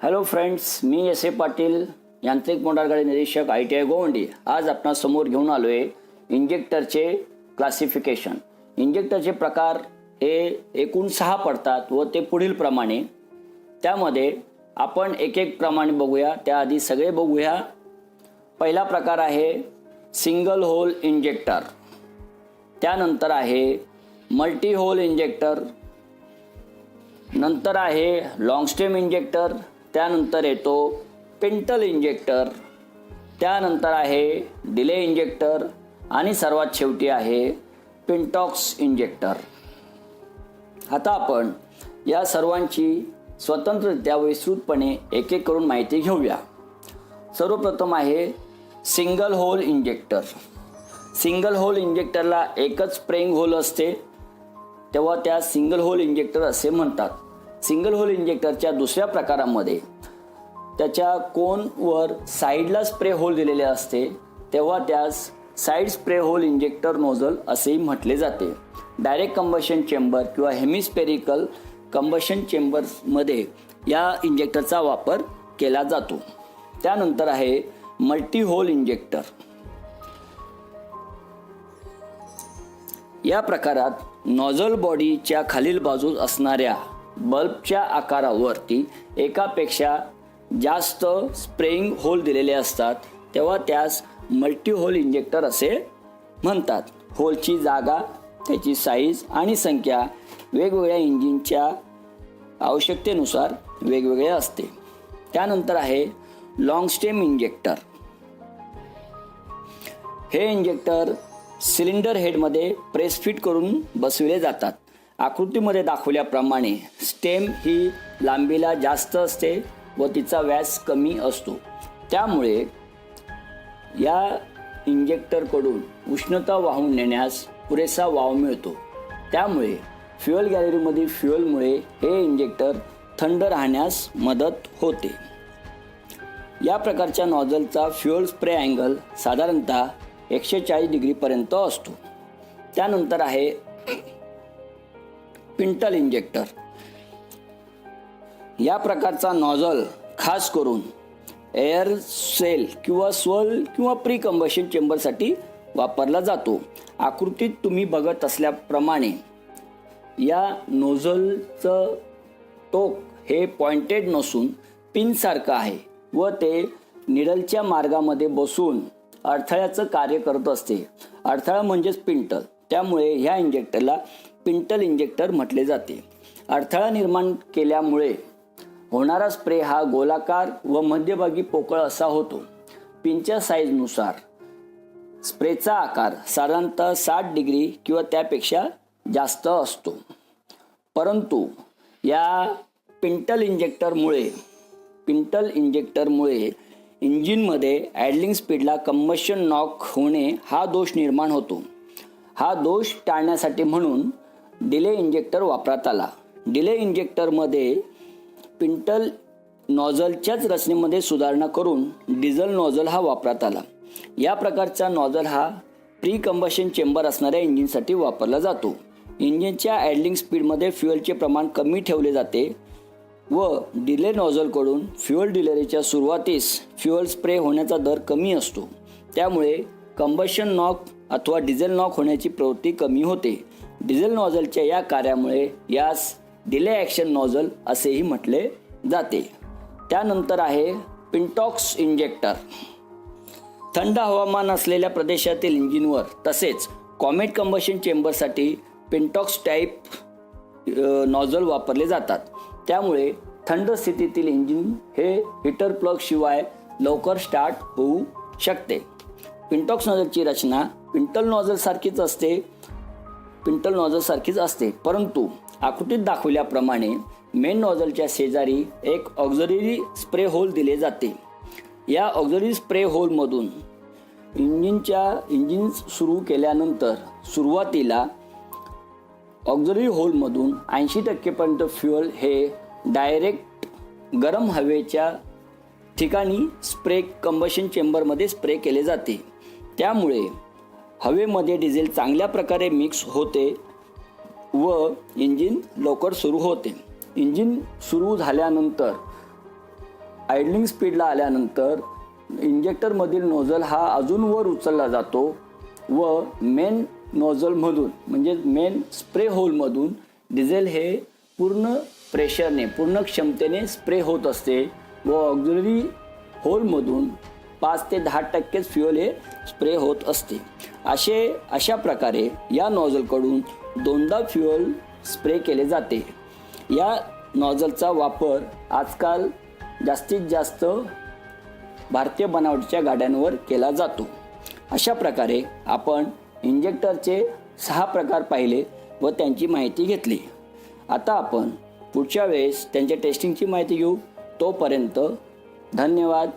Hello friends, me S A Patil, यांत्रिक motor गाडी निरीक्षक ITI गोवंडी. आज आपणासमोर घेऊन आलो आहे इंजेक्टरचे क्लासिफिकेशन. इंजेक्टरचे प्रकार हे एकूण 6 पडतात व ते पुढील प्रमाणे. त्यामध्ये आपण एक एक प्रमाणे बघूया. त्याआधी सगळे बघूया. पहिला प्रकार आहे सिंगल होल इंजेक्टर, त्यानंतर आहे मल्टी होल इंजेक्टर, नंतर आहे लॉंग स्टेम इंजेक्टर, त्यानंतर येतो पिंटल इंजेक्टर, त्यानंतर आहे डिले इंजेक्टर आणि सर्वात शेवटी आहे पिंटॉक्स इंजेक्टर. आता आपण या सर्वांची स्वतंत्ररित्या विस्तृतपणे एक एक करून माहिती घेऊया. सर्वप्रथम आहे single hole injector. Single hole इंजेक्टरला एकच स्प्रेइंग होल असते, तेव्हा त्या सिंगल होल इंजेक्टर असे म्हणतात. सिंगल होल इंजेक्टरच्या दुसऱ्या प्रकारामध्ये त्याच्या कोनवर साईडला स्प्रे होल दिलेले असते, तेव्हा त्यास side spray hole injector nozzle असेही म्हटले जाते. डायरेक्ट कंबशन चेंबर किंवा हेमिस्पेरिकल कंबशन चेंबर्समध्ये या इंजेक्टरचा वापर केला जातो. त्यानंतर आहे मल्टी होल इंजेक्टर. या प्रकारात नॉझल बॉडीच्या खालील बाजूस असणाऱ्या बल्बच्या आकारावरती एकापेक्षा जास्त स्प्रेइंग होल दिलेले असतात, तेव्हा त्यास मल्टी होल इंजेक्टर असे म्हणतात. होलची जागा, त्याची साईज आणि संख्या वेगवेगळ्या इंजिनच्या आवश्यकतेनुसार वेगवेगळे असते. त्यानंतर आहे लॉंग स्टेम इंजेक्टर. हे इंजेक्टर सिलेंडर हेडमध्ये प्रेस फिट करून बसविले जातात. आकृतीमध्ये दाखवल्याप्रमाणे स्टेम ही लांबीला जास्त असते व तिचा व्यास कमी असतो. त्यामुळे या इंजेक्टरकडून उष्णता वाहून नेण्यास पुरेसा वाव मिळतो. त्यामुळे फ्युएल गॅलरीमधील फ्युएलमुळे हे इंजेक्टर थंड राहण्यास मदत होते. या प्रकारच्या नॉझलचा फ्युएल स्प्रे अँगल साधारणतः 140 डिग्रीपर्यंत असतो. त्यानंतर आहे पिंटल इंजेक्टर. या प्रकारचा नॉझल खास करून एअर सेल किंवा स्वर्ल किंवा प्री कंबशन चेंबरसाठी वापरला जातो. आकृतीत तुम्ही बघत असल्याप्रमाणे या नोझलचं टोक हे पॉइंटेड नसून पिनसारखं आहे व ते निडलच्या मार्गामध्ये बसून अडथळ्याचं कार्य करत असते. अडथळा म्हणजेच पिंटल, त्यामुळे ह्या इंजेक्टरला पिंटल इंजेक्टर म्हटले जाते. अडथळा निर्माण केल्यामुळे होणारा स्प्रे हा गोलाकार व मध्यभागी पोकळ असा होतो. पिनच्या साईजनुसार स्प्रेचा आकार साधारणतः 60 डिग्री किंवा त्यापेक्षा जास्त असतो. परंतु या पिंटल इंजेक्टरमुळे इंजिनमध्ये ॲडलिंग स्पीडला कंबशन नॉक होणे हा दोष निर्माण होतो. हा दोष टाळण्यासाठी म्हणून डिले इंजेक्टर वापरात आला. डिले इंजेक्टरमध्ये पिंटल नॉझलच्याच रचनेमध्ये सुधारणा करून डिझेल नॉझल हा वापरात आला. या प्रकारचा नॉझल हा प्री कंबशन चेंबर असणाऱ्या इंजिनसाठी वापरला जातो. इंजिनच्या ॲडलिंग स्पीडमध्ये फ्युएलचे प्रमाण कमी ठेवले जाते व डिले नॉझलकडून फ्युएल डिलिव्हरीच्या सुरुवातीस फ्युएल स्प्रे होण्याचा दर कमी असतो. त्यामुळे कंबशन नॉक अथवा डिझेल नॉक होण्याची प्रवृत्ती कमी होते. डिझेल नॉझलच्या या कार्यामुळे यास डिले ॲक्शन नॉझल असेही म्हटले जाते. त्यानंतर आहे पिंटॉक्स इंजेक्टर. थंड हवामान असलेल्या प्रदेशातील इंजिनवर तसेच कॉमेट कंबशन चेंबरसाठी पिंटॉक्स टाईप नॉझल वापरले जातात. त्यामुळे थंड स्थितीतील इंजिन हे हीटर प्लग शिवाय लवकर स्टार्ट होऊ शकते. पिंटॉक्स नॉझलची रचना पिंटल नॉझल सारखीच असते, परंतु आकृतीत दाखवल्याप्रमाणे मेन नॉझलच्या शेजारी एक ऑक्झिलरी स्प्रे होल दिले जाते. या ऑक्झिलरी स्प्रे होलमधून इंजिन सुरू केल्यानंतर सुरुवातीला ऑक्झिलरी होलमधून 80% फ्युएल हे डायरेक्ट गरम हवेच्या ठिकाणी स्प्रे कंबशन चेंबरमध्ये स्प्रे केले जाते. त्यामुळे हवेमध्ये डिझेल चांगल्या प्रकारे मिक्स होते व इंजिन लवकर सुरू होते. इंजिन सुरू झाल्यानंतर आयडलिंग स्पीडला आल्यानंतर इंजेक्टरमधील नोझल हा अजून वर उचलला जातो व मेन नोझलमधून म्हणजे मेन स्प्रे होलमधून डिझेल हे पूर्ण प्रेशरने पूर्ण क्षमतेने स्प्रे होत असते व ऑक्झिलरी होलमधून 5 ते 10% फ्युएल हे स्प्रे होत असते. अशा प्रकारे या नॉझलकडून दोनदा फ्युएल स्प्रे केले जाते. या नॉझलचा वापर आजकाल जास्तीत जास्त भारतीय बनावटीच्या गाड्यांवर केला जातो. अशा प्रकारे आपण इंजेक्टरचे 6 प्रकार पाहिले व त्यांची माहिती घेतली. आता आपण पुढच्या वेळेस त्यांच्या टेस्टिंगची माहिती घेऊ. तोपर्यंत धन्यवाद.